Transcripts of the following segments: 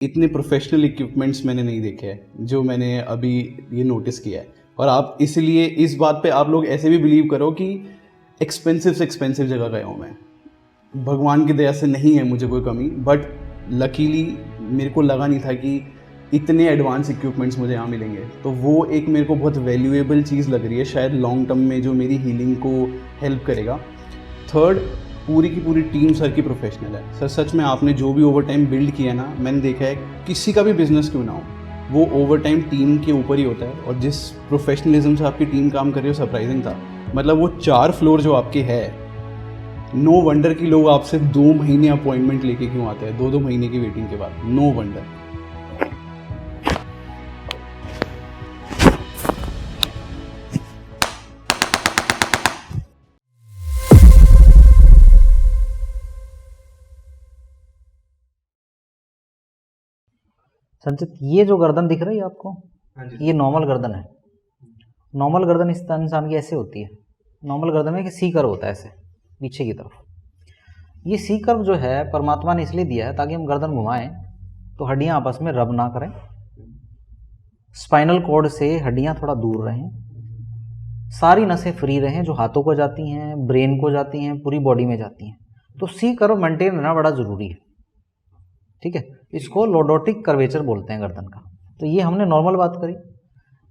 इतने professional equipments मैंने नहीं देखे हैं जो मैंने अभी ये नोटिस किया है। और आप इसलिए इस बात पे आप लोग ऐसे भी बिलीव करो कि एक्सपेंसिव से एक्सपेंसिव जगह गया हूँ मैं। भगवान की दया से नहीं है मुझे कोई कमी, बट लकीली मेरे को लगा नहीं था कि इतने एडवांस इक्विपमेंट्स मुझे यहाँ मिलेंगे। तो वो एक मेरे को बहुत वैल्यूएबल चीज़ लग रही है, शायद लॉन्ग टर्म में जो मेरी हीलिंग को हेल्प करेगा। थर्ड, पूरी की पूरी टीम सर की प्रोफेशनल है। सर सच में आपने जो भी ओवर टाइम बिल्ड किया ना, मैंने देखा है किसी का भी बिजनेस क्यों ना हो, वो ओवर टाइम टीम के ऊपर ही होता है। और जिस प्रोफेशनलिज्म से आपकी टीम काम कर रही है सरप्राइजिंग था। मतलब वो 4 फ्लोर जो आपके है, नो वंडर कि लोग आपसे 2 महीने अपॉइंटमेंट लेके क्यों आते हैं, 2-2 महीने की वेटिंग के बाद। No wonder. संचित, ये जो गर्दन दिख रही है आपको, ये नॉर्मल गर्दन है। नॉर्मल गर्दन इस इंसान की ऐसे होती है। नॉर्मल गर्दन में कि सी कर्व होता है ऐसे पीछे की तरफ। ये सी कर्व जो है परमात्मा ने इसलिए दिया है ताकि हम गर्दन घुमाएं तो हड्डियां आपस में रब ना करें, स्पाइनल कॉर्ड से हड्डियां थोड़ा दूर रहें, सारी नसें फ्री रहें जो हाथों को जाती हैं, ब्रेन को जाती हैं, पूरी बॉडी में जाती हैं। तो सी कर्व मेंटेन रहना बड़ा ज़रूरी है। ठीक है, इसको लॉर्डोटिक कर्वेचर बोलते हैं गर्दन का। तो ये हमने नॉर्मल बात करी।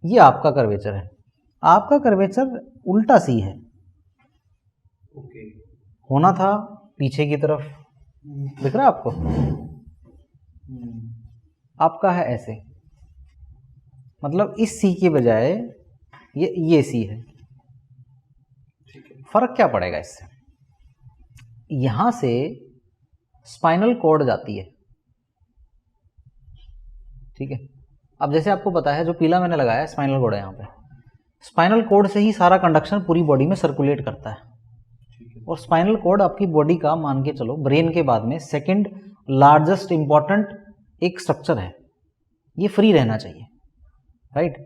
ये आपका कर्वेचर है। आपका कर्वेचर उल्टा सी है। होना था पीछे की तरफ, दिख रहा है आपको? आपका है ऐसे, मतलब इस सी के बजाय ये सी है। फर्क क्या पड़ेगा इससे? यहां से स्पाइनल कॉर्ड जाती है। ठीक है, अब जैसे आपको पता है जो पीला मैंने लगाया है स्पाइनल कॉर्ड है यहाँ पे। स्पाइनल कॉर्ड से ही सारा कंडक्शन पूरी बॉडी में सर्कुलेट करता है। और स्पाइनल कॉर्ड आपकी बॉडी का, मान के चलो, ब्रेन के बाद में सेकंड लार्जेस्ट इंपॉर्टेंट एक स्ट्रक्चर है। ये फ्री रहना चाहिए, राइट?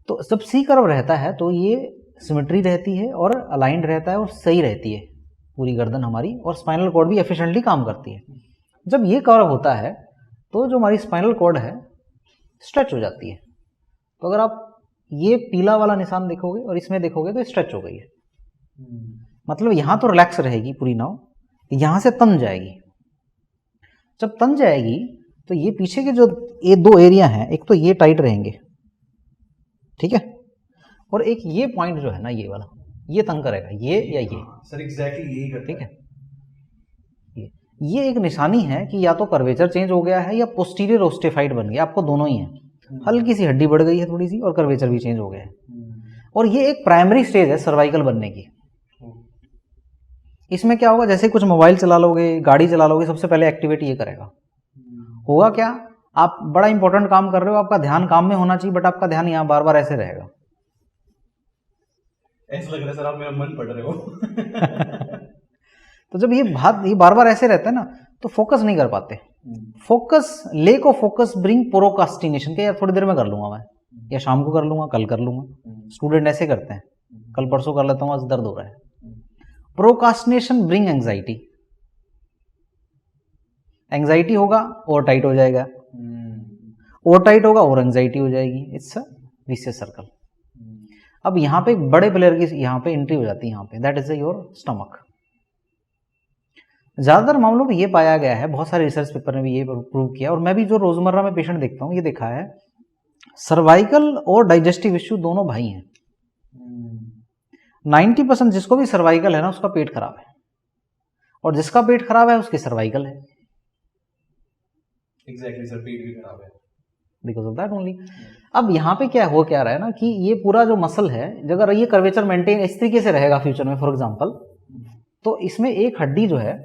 तो जब सी कर्व रहता है तो ये सिमेट्री रहती है और अलाइंड रहता है और सही रहती है पूरी गर्दन हमारी, और स्पाइनल कॉर्ड भी एफिशिएंटली काम करती है। जब ये कर्व होता है तो जो हमारी स्पाइनल कॉर्ड है स्ट्रेच हो जाती है। तो अगर आप ये पीला वाला निशान देखोगे और इसमें देखोगे तो स्ट्रेच हो गई है। मतलब यहां तो रिलैक्स रहेगी पूरी नाव, यहां से तन जाएगी। जब तन जाएगी तो ये पीछे के जो ये 2 एरिया हैं, एक तो ये टाइट रहेंगे, ठीक है, और एक ये पॉइंट जो है ना, ये वाला, ये तंग करेगा, ये या ये। सर एग्जैक्टली यही करता ठीक है, ये एक निशानी है कि या तो कर्वेचर चेंज हो गया है या पोस्टीरियर ओस्टिफाइड बन गया। आपको दोनों ही है, हल्की सी हड्डी बढ़ गई है थोड़ी सी और कर्वेचर भी चेंज हो गया है। और ये एक प्राइमरी स्टेज है सर्वाइकल बनने की। इसमें क्या होगा, जैसे कुछ मोबाइल चला लोगे, गाड़ी चला लोगे, सबसे पहले एक्टिवेट ये करेगा। होगा क्या, आप बड़ा इंपॉर्टेंट काम कर रहे हो, आपका ध्यान काम में होना चाहिए, बट आपका ध्यान यहाँ बार बार ऐसे रहेगा। ऐसा लग रहा है सर आप मेरा मन पढ़ रहे हो। तो जब ये बार बार ऐसे रहता है ना, तो फोकस नहीं कर पाते। Focus, lake of focus bring procrastination के, यार थोड़ी देर में कर लूंगा मैं, या शाम को कर लूंगा, कल कर लूंगा। स्टूडेंट ऐसे करते हैं, कल परसों कर लेता हूँ, आज दर्द हो रहा है। Procrastination bring anxiety. एंग्जाइटी होगा और टाइट हो जाएगा, और टाइट होगा और एंग्जाइटी हो जाएगी। It's a vicious circle. अब यहाँ पे एक बड़े प्लेयर की यहाँ पे एंट्री हो जाती है, यहाँ पे, दैट इज योर स्टमक। ज़्यादातर मामलों में ये पाया गया है, बहुत सारे रिसर्च पेपर ने भी ये प्रूव किया, और मैं भी जो रोजमर्रा में पेशेंट देखता हूँ ये देखा है, सर्वाइकल और डाइजेस्टिव इश्यू दोनों भाई हैं। 90% जिसको भी सर्वाइकल है ना, उसका पेट खराब है, और जिसका पेट खराब है उसकी सर्वाइकल है। एग्जैक्टली सर, पेट भी खराब है बिकॉज ऑफ दैट ओनली। अब यहाँ पे क्या हो क्या रहा है ना, कि ये पूरा जो मसल है, अगर ये कर्वेचर मेंटेन इस तरीके से रहेगा फ्यूचर में, फॉर एग्जाम्पल, तो इसमें एक हड्डी जो है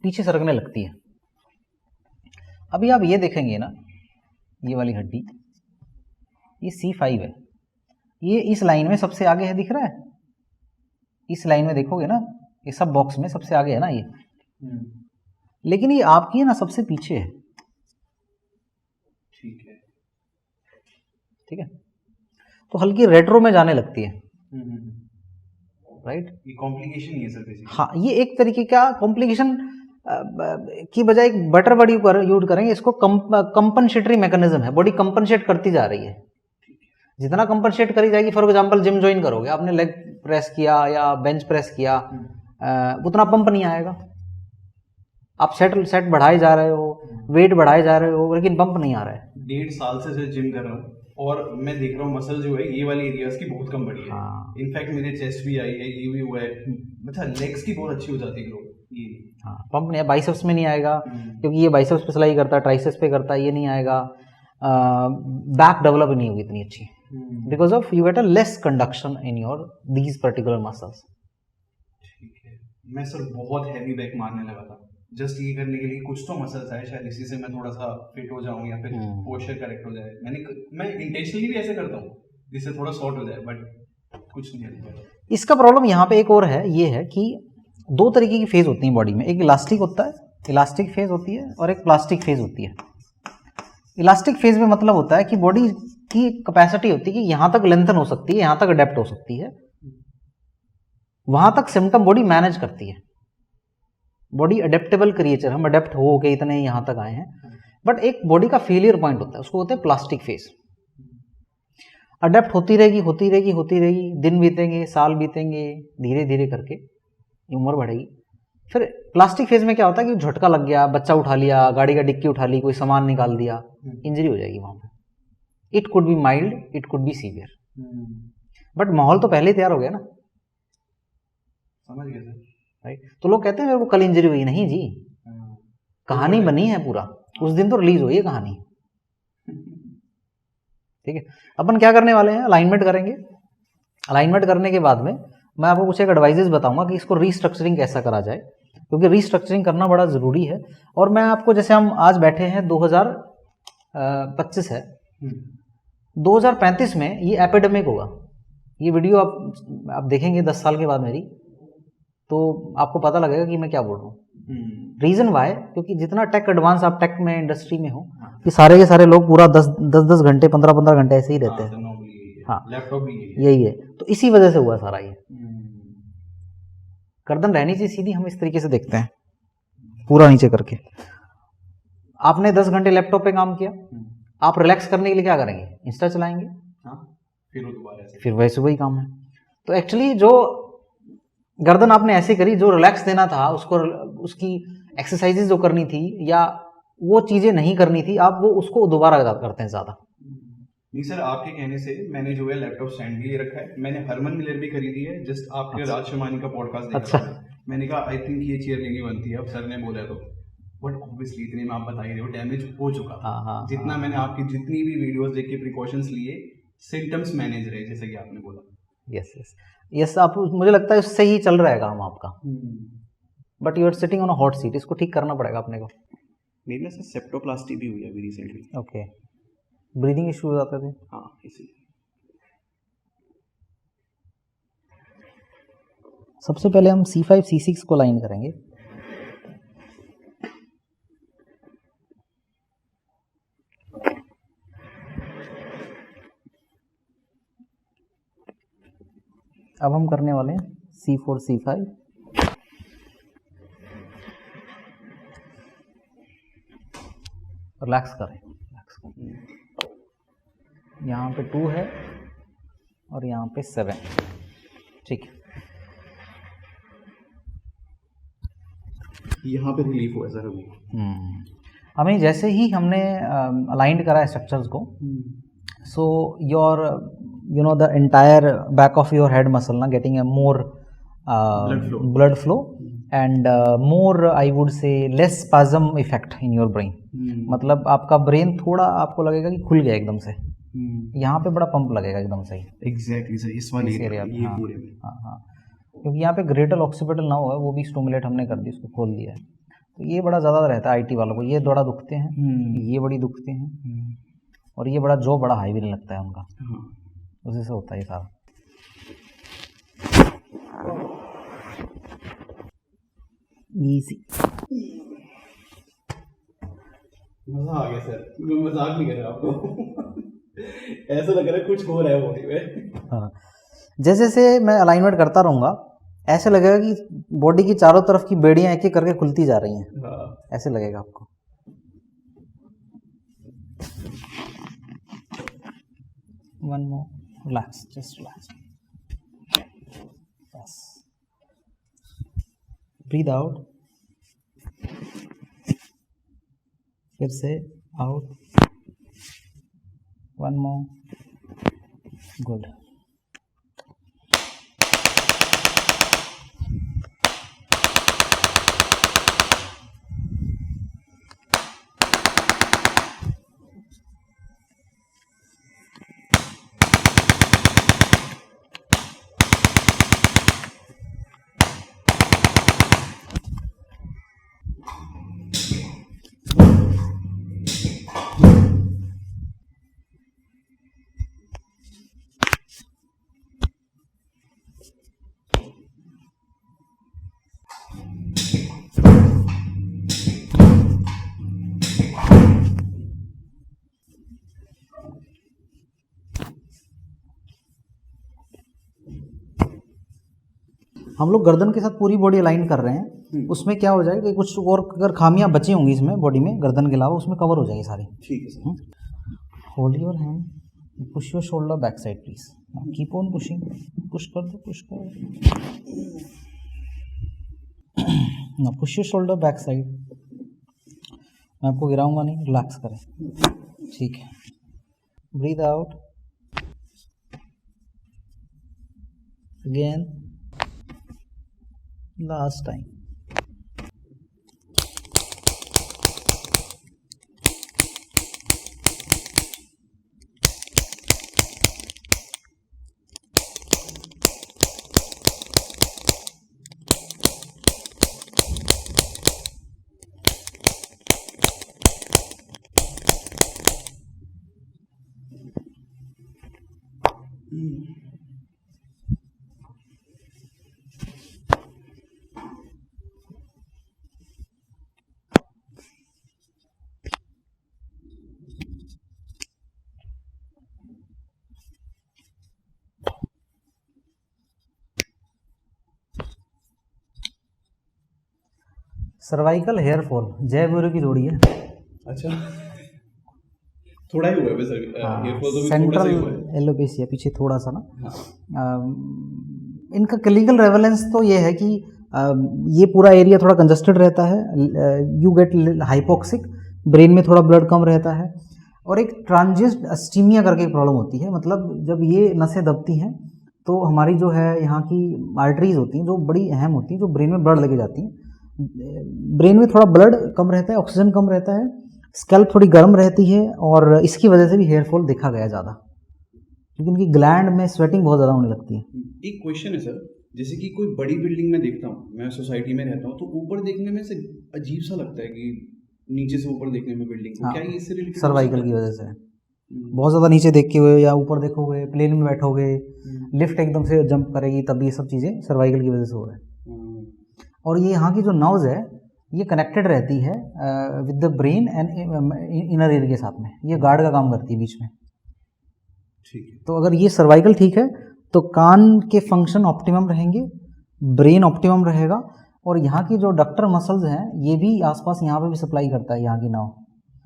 पीछे सरकने लगती है। अभी आप ये देखेंगे ना, ये वाली हड्डी, ये C5 है, ये इस लाइन में सबसे आगे है, दिख रहा है? इस लाइन में देखोगे ना, ये सब बॉक्स में सबसे आगे है ना ये, लेकिन ये आपकी है ना सबसे पीछे है। ठीक है, ठीक है, तो हल्की रेट्रो में जाने लगती है, राइट? ये कॉम्प्लिकेशन ही है सर बेसिकली। हाँ, ये एक तरीके का कॉम्प्लिकेशन की बजाय एक बेटर वर्ड यूज करेंगे, इसको कंपनसेटरी मैकेनिज्म है, बॉडी कंपनसेट करती जा रही है। जितना कंपनसेट करी जाएगी, फॉर एग्जांपल जिम ज्वाइन करोगे, आपने लेग प्रेस किया या बेंच प्रेस किया, उतना पंप नहीं आएगा। आप सेट बढ़ाए जा रहे हो, वेट बढ़ाए जा रहे हो, लेकिन पंप नहीं आ रहा है। 1.5 साल से जो जिम कर रहा हूँ और मैं देख रहा हूँ मसल जो है ये वाली एरियाज की बहुत कम बढ़ी है। हाँ। इनफैक्ट मेरे चेस्ट भी आई है, ये भी हुआ है, मतलब लेग्स की बहुत अच्छी हो जाती है ग्रो। ये हाँ, पंप नहीं है, बाइसेप्स में नहीं आएगा क्योंकि ये बाइसेप्स पे सिलाई करता है, ट्राइसेप्स पे करता है, ये नहीं आएगा। बैक डेवलप नहीं होगी इतनी अच्छी, because of you get a less conduction in your these particular muscles. ठीक है। मैं सर बहुत हैवी बैक मारने लगा था जस्ट ये करने के लिए, कुछ तो मसल्स आए, शायद इसी से मैं थोड़ा सा फिट हो जाऊं या फिर पोस्चर करेक्ट हो जाए। मैं इंटेंशनली भी ऐसे करता हूँ जिससे थोड़ा शॉर्ट हो जाए, बट कुछ नहीं है। इसका प्रॉब्लम यहाँ पे एक और है, ये है कि दो तरीके की फेज होती है बॉडी में, एक इलास्टिक होता है, इलास्टिक फेज होती है, और एक प्लास्टिक फेज होती है। इलास्टिक फेज में मतलब होता है कि बॉडी की कैपेसिटी होती है कि यहाँ तक लेंथन हो सकती है, यहाँ तक अडेप्ट हो सकती है, वहां तक सिम्टम बॉडी मैनेज करती है। बॉडी अडेप्टेबल क्रिएचर, हम अडेप्ट हो के इतने यहाँ तक आए हैं। बट एक बॉडी का फेलियर पॉइंट होता है, उसको होता है प्लास्टिक फेज। अडेप्ट होती रहेगी होती रहेगी होती रहेगी, दिन बीतेंगे, साल बीतेंगे, धीरे धीरे करके उम्र बढ़ेगी। फिर प्लास्टिक फेज में क्या होता है कि झटका लग गया, बच्चा उठा लिया, गाड़ी का डिक्की उठा ली, कोई सामान निकाल दिया, इंजरी हो जाएगी वहां पे। It could be mild, it could be severe, but माहौल तो पहले ही तैयार हो गया ना। समझ गए सर, राइट। तो लोग कहते हैं मेरे को कल इंजरी हुई, नहीं जी, कहानी बनी है पूरा, उस दिन तो रिलीज हुई है कहानी। ठीक है, अपन क्या करने वाले हैं, अलाइनमेंट करेंगे। अलाइनमेंट करने के बाद में मैं आपको कुछ एक एडवाइजेस बताऊंगा कि इसको रीस्ट्रक्चरिंग कैसा करा जाए, क्योंकि रीस्ट्रक्चरिंग करना बड़ा ज़रूरी है। और मैं आपको, जैसे हम आज बैठे हैं 2025 है, 2035 में ये एपिडेमिक होगा। ये वीडियो आप देखेंगे 10 साल के बाद मेरी, तो आपको पता लगेगा कि मैं क्या बोल रहा हूँ। रीजन वाई, क्योंकि जितना टेक एडवांस, आप टेक में इंडस्ट्री में हो, कि सारे के सारे लोग पूरा 10 घंटे 15 घंटे ऐसे ही रहते हैं। हाँ, लैपटॉप भी यही है, तो इसी वजह से हुआ सारा ये। गर्दन रहनी चाहिए सीधी, हम इस तरीके से देखते हैं पूरा नीचे करके। आपने 10 घंटे लैपटॉप पे काम किया, आप रिलैक्स करने के लिए क्या करेंगे, इंस्टा चलाएंगे, फिर वैसे वही काम है। तो एक्चुअली जो गर्दन आपने ऐसे करी, जो रिलैक्स देना था उसको, उसकी एक्सरसाइजेज जो करनी थी या वो चीजें नहीं करनी थी, आप वो उसको दोबारा करते हैं ज्यादा। नहीं सर, आपके कहने से मैंने जो है लैपटॉप स्टैंड भी ले रखा है, मैंने हरमन मिलर भी खरीदी है, जस्ट आपके राज शमानी का पॉडकास्ट देखा अच्छा। मैंने कहा आई थिंक ये चेयर लेनी बनती है, अब सर ने बोला तो, बट ऑब्वियसली इतने में आप बता ही रहे हो डैमेज हो चुका। जितना मैंने आपकी जितनी भी वीडियोस देख के प्रिकॉशंस लिए, सिम्टम्स मैनेज रहे, जैसे कि आपने बोला। यस यस यस, आप, मुझे लगता है उससे ही चल रहा है काम आपका। But you are sitting on a hot seat, इसको ठीक करना पड़ेगा अपने को। मेरे ना सर सेप्टोप्लास्टी भी हुई है अभी रिसेंटली। ओके, ब्रीदिंग इश्यूज आते थे। हाँ, इसीलिए। सबसे पहले हम C5 C6 को लाइन करेंगे। अब हम करने वाले हैं C4 C5। रिलैक्स करें, यहाँ पे 2 है और यहाँ पे 7। ठीक है, यहाँ पे रिलीफ हुआ सर अभी। हमें जैसे ही हमने अलाइंड करा है स्ट्रक्चर्स को, so your you know the entire back of your head muscle na getting a more blood flow and more, I would say, less spasm effect in your brain। मतलब आपका brain थोड़ा आपको लगेगा कि खुल गया एकदम से, यहाँ पे बड़ा पंप लगेगा एकदम से। एग्जैक्टली सर, इस वाले एरिया में, ये पूरे में। हाँ, क्योंकि यहाँ पे ग्रेटर ऑक्सीपिटल ना हुआ है, वो भी स्टिमुलेट हमने कर दी, उसको खोल दिया है। तो ये बड़ा ज़्यादा रहता है IT वालों को, ये बड़ा दुखते हैं, ये बड़ी दुखते हैं, और ये बड़ा जो बड़ा हाई भी लगता है उनका, उसी से होता है ये सारा। इजी, मजा आ गया सर, मैं मजाक नहीं कर रहा आपको। ऐसा लग रहा है कुछ हो रहा है बॉडी में। हाँ, जैसे जैसे मैं अलाइनमेंट करता रहूँगा, ऐसे लगेगा कि बॉडी की चारों तरफ की बेड़ियां एक एक करके खुलती जा रही हैं, हाँ, ऐसे लगेगा आपको। One more, relax, just relax, बस। ब्रीद आउट, फिर से आउट, वन मोर, गुड। हम लोग गर्दन के साथ पूरी बॉडी अलाइन कर रहे हैं, उसमें क्या हो जाएगा कि कुछ और अगर खामियां बची होंगी इसमें बॉडी में, गर्दन के अलावा, उसमें कवर हो जाएगी सारी। ठीक है sir. Hold your hand, push your shoulder back side please, keep on pushing, push कर दो, पुश कर ना, push your shoulder back side. मैं आपको गिराऊंगा नहीं, रिलैक्स करें, ठीक है। Breathe out again, last time. Cervical hair fall Jai Veeru की जोड़ी है। अच्छा, थोड़ा ही हुआ है सर, हेयर फॉल तो भी थोड़ा सा सेंट्रल ही हुआ है। एलोपेशिया पीछे थोड़ा सा ना। हाँ, इनका क्लिनिकल रेवलेंस तो ये है कि ये पूरा एरिया थोड़ा कंजस्टेड रहता है, यू गेट हाइपोक्सिक, ब्रेन में थोड़ा ब्लड कम रहता है, और एक ट्रांजिएंट अस्टीमिया करके एक प्रॉब्लम होती है। मतलब जब ये नसें दबती हैं तो हमारी जो है यहाँ की आर्टरीज होती हैं जो बड़ी अहम होती हैं, जो ब्रेन में ब्लड लेके जाती हैं, ब्रेन में थोड़ा ब्लड कम रहता है, ऑक्सीजन कम रहता है, स्कैल्प थोड़ी गर्म रहती है, और इसकी वजह से भी हेयर फॉल देखा गया ज़्यादा, क्योंकि उनकी ग्लैंड में स्वेटिंग बहुत ज़्यादा होने लगती है। एक क्वेश्चन है सर, जैसे कि कोई बड़ी बिल्डिंग में देखता हूँ, मैं सोसाइटी में रहता हूँ, तो ऊपर देखने में से अजीब सा लगता है कि नीचे से ऊपर देखने में बिल्डिंग को, क्या ये इससे रिलेटेड? सर्वाइकल की वजह से बहुत ज़्यादा नीचे देख के हुए या ऊपर देखोगे, प्लेन में बैठोगे, लिफ्ट एकदम से जंप करेगी, तब ये सब चीज़ें सर्वाइकल की वजह से हो रहा है। और ये यहाँ की जो नर्व्स है ये कनेक्टेड रहती है with the brain and inner ear के साथ में, ये गार्ड का काम करती है बीच में। ठीक है। तो अगर ये सर्वाइकल ठीक है तो कान के फंक्शन ऑप्टिमम रहेंगे, ब्रेन ऑप्टिमम रहेगा, और यहाँ की जो डक्टर मसल्स हैं ये भी आसपास यहाँ पे भी सप्लाई करता है यहाँ की नाव।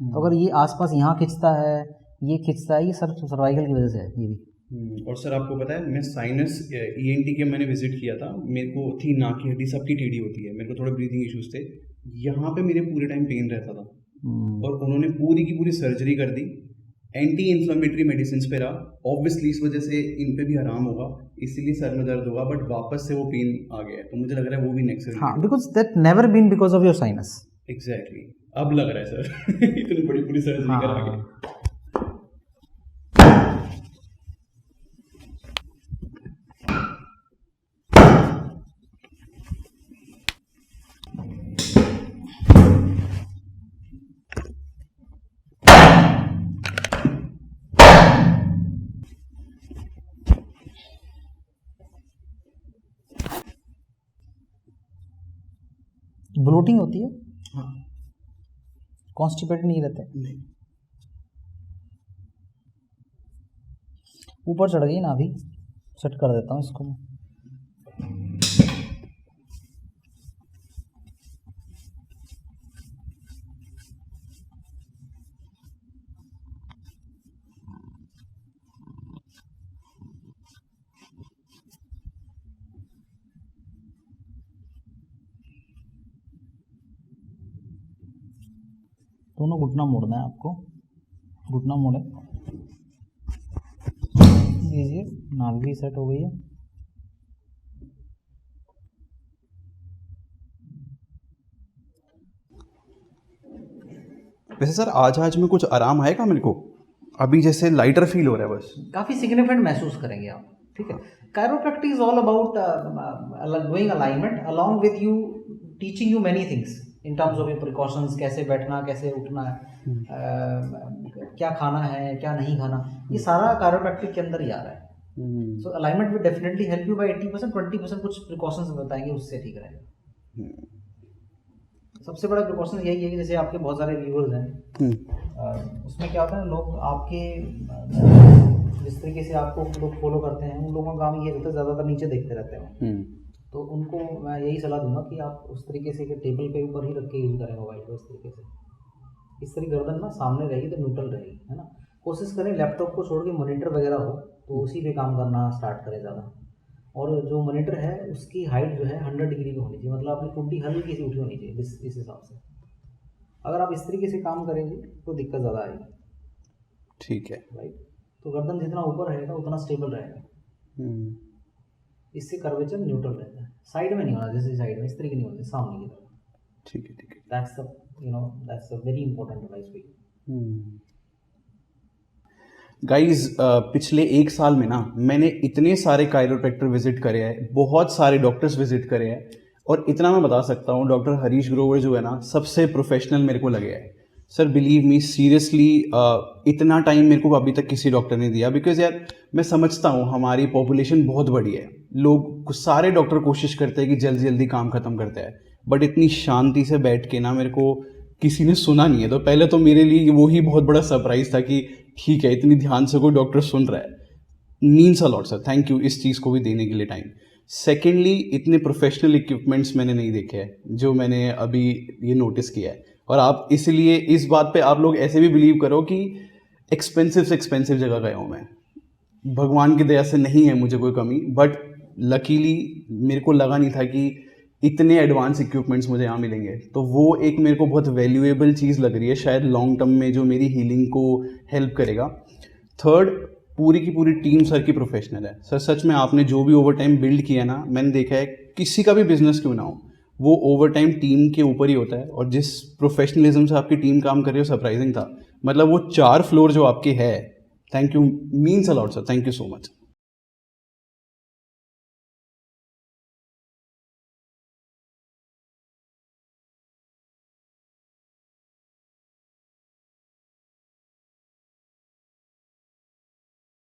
तो अगर ये आसपास यहाँ खिंचता है, ये खिंचता है, ये सब सर्वाइकल की वजह से है ये भी। और सर आपको पता है, मैं साइनस ईएनटी के मैंने विजिट किया था, मेरे को थी नाक की हड्डी सबकी टेढ़ी होती है, मेरे को थोड़े ब्रीदिंग इश्यूज थे, यहाँ पे मेरे पूरे टाइम पेन रहता था, और उन्होंने पूरी की पूरी सर्जरी कर दी, एंटी इन्फ्लेमेटरी मेडिसिन पे रहा, ऑब्वियसली इस वजह से इन पे भी आराम होगा, इसीलिए सर में दर्द होगा, बट वापस से वो पेन आ गया है, तो मुझे लग रहा है वो भी नेक्स्ट। हाँ, because that never been because of your sinus. Exactly, अब लग रहा है सर इतनी बड़ी पूरी सर्जरी करा के। ब्लोटिंग होती है? हाँ। कॉन्स्टिपेटेड नहीं रहते? नहीं। ऊपर चढ़ गई ना, अभी सेट कर देता हूँ इसको। दोनों घुटना मोड़ना है आपको, घुटना मोड़े दीजिए, नाल भी सेट हो गई है। वैसे सर आज में कुछ आराम आएगा मेरे को? अभी जैसे लाइटर फील हो रहा है बस। काफ़ी सिग्निफिकेंट महसूस करेंगे आप, ठीक है। Chiropractic is all about doing alignment along with you, teaching you many things in terms of precautions, कैसे बैठना, कैसे उठना है, क्या खाना है, क्या नहीं खाना, ये सारा कायरोप्रैक्टिक के अंदर ही आ रहा है। So alignment will definitely help you by 80%, 20% कुछ प्रिकॉशंस बताएंगे, उससे ठीक रहेगा। सबसे बड़ा प्रिकॉशन यही है कि जैसे आपके बहुत सारे व्यूअर्स हैं, उसमें क्या होता है, लोग आपके जिस तरीके से आपको लोग फॉलो करते हैं, उन लोगों का काम ये रहता है ज़्यादातर नीचे देखते रहते हैं। तो उनको मैं यही सलाह दूंगा कि आप उस तरीके से टेबल पे ऊपर ही रख के यूज़ करें मोबाइल को, इस तरीके से। इस तरह गर्दन ना सामने रहेगी तो न्यूट्रल रहेगी, है ना। कोशिश करें लैपटॉप को छोड़ के मॉनिटर वगैरह हो तो उसी पे काम करना स्टार्ट करें ज़्यादा। और जो मॉनिटर है उसकी हाइट जो है 100 डिग्री की होनी चाहिए, मतलब अपनी टुड्डी हल्की सी उठी होनी चाहिए इस हिसाब से। अगर आप इस तरीके से काम करेंगे तो दिक्कत ज़्यादा आएगी। ठीक है, राइट। तो गर्दन जितना ऊपर रहेगा उतना स्टेबल रहेगा, इससे कर्वेचर न्यूट्रल रहता है। साइड में नहीं होना, जैसे साइड में इस तरीके नहीं होते, सामने की तरफ। ठीक है, ठीक है। That's a very important advice for you. Guys पिछले 1 साल में ना मैंने इतने सारे कायरोप्रैक्टर विजिट करे हैं, बहुत सारे डॉक्टर्स विजिट करे हैं, और इतना मैं बता सकता हूँ डॉक्टर हरीश ग्रोवर जो है ना सबसे प्रोफेशनल मेरे को लगे है। सर बिलीव मी सीरियसली, इतना टाइम मेरे को अभी तक किसी डॉक्टर ने दिया। बिकॉज यार मैं समझता हूँ हमारी पॉपुलेशन बहुत बड़ी है, लोग सारे डॉक्टर कोशिश करते हैं कि जल्दी जल्दी काम खत्म करते हैं, बट इतनी शांति से बैठ के ना मेरे को किसी ने सुना नहीं है। तो पहले तो मेरे लिए वो ही बहुत बड़ा सरप्राइज था कि ठीक है इतनी ध्यान से कोई डॉक्टर सुन रहा है। Means a lot sir, thank you इस चीज़ को भी देने के लिए टाइम। सेकेंडली, इतने प्रोफेशनल इक्विपमेंट्स मैंने नहीं देखे हैं जो मैंने अभी ये नोटिस किया है। और आप इसलिए इस बात पे आप लोग ऐसे भी बिलीव करो कि एक्सपेंसिव से एक्सपेंसिव जगह गया हूँ मैं। भगवान की दया से नहीं है मुझे कोई कमी, बट लकीली मेरे को लगा नहीं था कि इतने एडवांस इक्विपमेंट्स मुझे यहाँ मिलेंगे। तो वो एक मेरे को बहुत वैल्यूएबल चीज़ लग रही है, शायद लॉन्ग टर्म में जो मेरी हीलिंग को हेल्प करेगा। थर्ड, पूरी की पूरी टीम सर की प्रोफेशनल है। सर सच में आपने जो भी ओवर टाइम बिल्ड किया ना, मैंने देखा है किसी का भी बिजनेस क्यों ना हो वो ओवर टाइम टीम के ऊपर ही होता है। और जिस प्रोफेशनलिज्म से आपकी टीम काम कर रही है सरप्राइजिंग था। मतलब वो 4 फ्लोर जो आपके है, thank you, means a lot sir, thank you so much.